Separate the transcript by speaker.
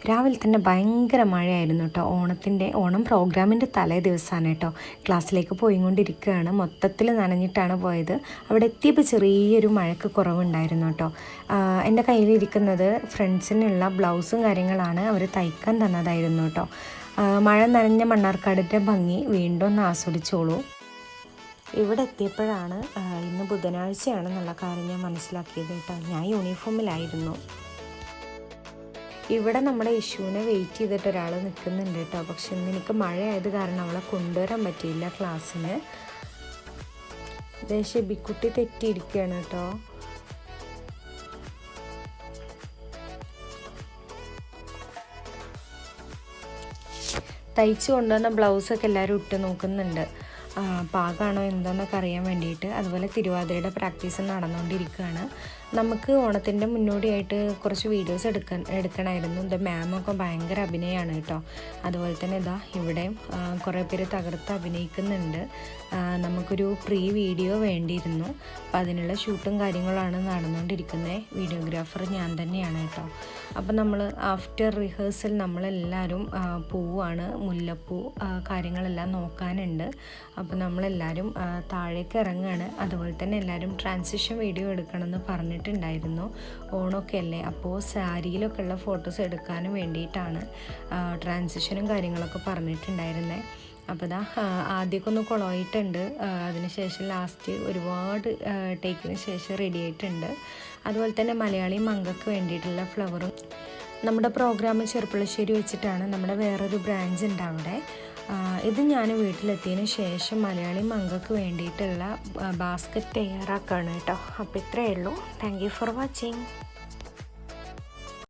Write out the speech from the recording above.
Speaker 1: രാവിലെ തന്നെ ഭയങ്കര മഴയായിരുന്നു കേട്ടോ. ഓണം പ്രോഗ്രാമിൻ്റെ തലേ ദിവസമാണ് കേട്ടോ. ക്ലാസ്സിലേക്ക് പോയിക്കൊണ്ടിരിക്കുകയാണ്, മൊത്തത്തിൽ നനഞ്ഞിട്ടാണ് പോയത്. അവിടെ എത്തിയപ്പോൾ ചെറിയൊരു മഴയ്ക്ക് കുറവുണ്ടായിരുന്നു കേട്ടോ. എൻ്റെ കയ്യിലിരിക്കുന്നത് ഫ്രണ്ട്സിനുള്ള ബ്ലൗസും കാര്യങ്ങളാണ്, അവർ തയ്ക്കാൻ തന്നതായിരുന്നു കേട്ടോ. മഴ നനഞ്ഞ മണ്ണാർക്കാടിൻ്റെ ഭംഗി വീണ്ടും ഒന്ന് ആസ്വദിച്ചോളൂ. ഇവിടെ എത്തിയപ്പോഴാണ് ഇന്ന് ബുധനാഴ്ചയാണെന്നുള്ള കാര്യം ഞാൻ മനസ്സിലാക്കിയത് കേട്ടോ. ഞാൻ യൂണിഫോമിലായിരുന്നു. ഇവിടെ നമ്മുടെ ഇഷ്യൂവിനെ വെയിറ്റ് ചെയ്തിട്ട് ഒരാൾ നിൽക്കുന്നുണ്ട് കേട്ടോ. പക്ഷെ ഇന്ന് എനിക്ക് മഴയായത് കാരണം അവളെ കൊണ്ടുവരാൻ പറ്റിയില്ല ക്ലാസ്സിന്. ഷെബിക്കുട്ടി തെറ്റിയിരിക്കുകയാണ് കേട്ടോ. തയ്ച്ചു കൊണ്ടുവന്ന ബ്ലൗസൊക്കെ എല്ലാവരും ഇട്ട് നോക്കുന്നുണ്ട്, പാകമാണോ എന്താണെന്നൊക്കെ അറിയാൻ വേണ്ടിയിട്ട്. അതുപോലെ തിരുവാതിരയുടെ പ്രാക്ടീസ് നടന്നുകൊണ്ടിരിക്കുകയാണ്. നമുക്ക് ഓണത്തിൻ്റെ മുന്നോടിയായിട്ട് കുറച്ച് വീഡിയോസ് എടുക്കണമായിരുന്നു. ഇത് മാമൊക്കെ ഭയങ്കര അഭിനയമാണ് കേട്ടോ. അതുപോലെ തന്നെ ഇതാ ഇവിടെ കുറേ പേര് തകർത്ത് അഭിനയിക്കുന്നുണ്ട്. നമുക്കൊരു പ്രീ വീഡിയോ വേണ്ടിയിരുന്നു, അപ്പോൾ അതിനുള്ള ഷൂട്ടും കാര്യങ്ങളാണ് നടന്നുകൊണ്ടിരിക്കുന്നത്. വീഡിയോഗ്രാഫർ ഞാൻ തന്നെയാണ് കേട്ടോ. അപ്പോൾ നമ്മൾ ആഫ്റ്റർ റിഹേഴ്സൽ നമ്മളെല്ലാവരും പോവുകയാണ്. മുല്ലപ്പൂ കാര്യങ്ങളെല്ലാം നോക്കാനുണ്ട്. അപ്പോൾ നമ്മളെല്ലാവരും താഴേക്ക് ഇറങ്ങുകയാണ്. അതുപോലെ തന്നെ എല്ലാവരും ട്രാൻസിഷൻ വീഡിയോ എടുക്കണമെന്ന് പറഞ്ഞിട്ടുണ്ടായിരുന്നു. ഓണമൊക്കെ അല്ലേ, അപ്പോൾ സാരിയിലൊക്കെ ഉള്ള ഫോട്ടോസ് എടുക്കാനും വേണ്ടിയിട്ടാണ് ട്രാൻസിഷനും കാര്യങ്ങളൊക്കെ പറഞ്ഞിട്ടുണ്ടായിരുന്നത്. അപ്പോൾ ഇതാ ആദ്യമൊക്കെ ഒന്ന് കുളമായിട്ടുണ്ട്, അതിനുശേഷം ലാസ്റ്റ് ഒരുപാട് ടേക്കിന് ശേഷം റെഡി ആയിട്ടുണ്ട്. അതുപോലെ തന്നെ മലയാളി മങ്കൾക്ക് വേണ്ടിയിട്ടുള്ള ഫ്ലവറും. നമ്മുടെ പ്രോഗ്രാം ചെറുപ്പുളശ്ശേരി വെച്ചിട്ടാണ്, നമ്മുടെ വേറൊരു ബ്രാഞ്ച് ഉണ്ട് അവിടെ. ഇത് ഞാൻ വീട്ടിലെത്തിയതിന് ശേഷം മലയാളി മങ്കൾക്ക് വേണ്ടിയിട്ടുള്ള ബാസ്ക്കറ്റ് തയ്യാറാക്കുകയാണ് കേട്ടോ. അപ്പോൾ ഇത്രയേ ഉള്ളൂ. Thank you for watching.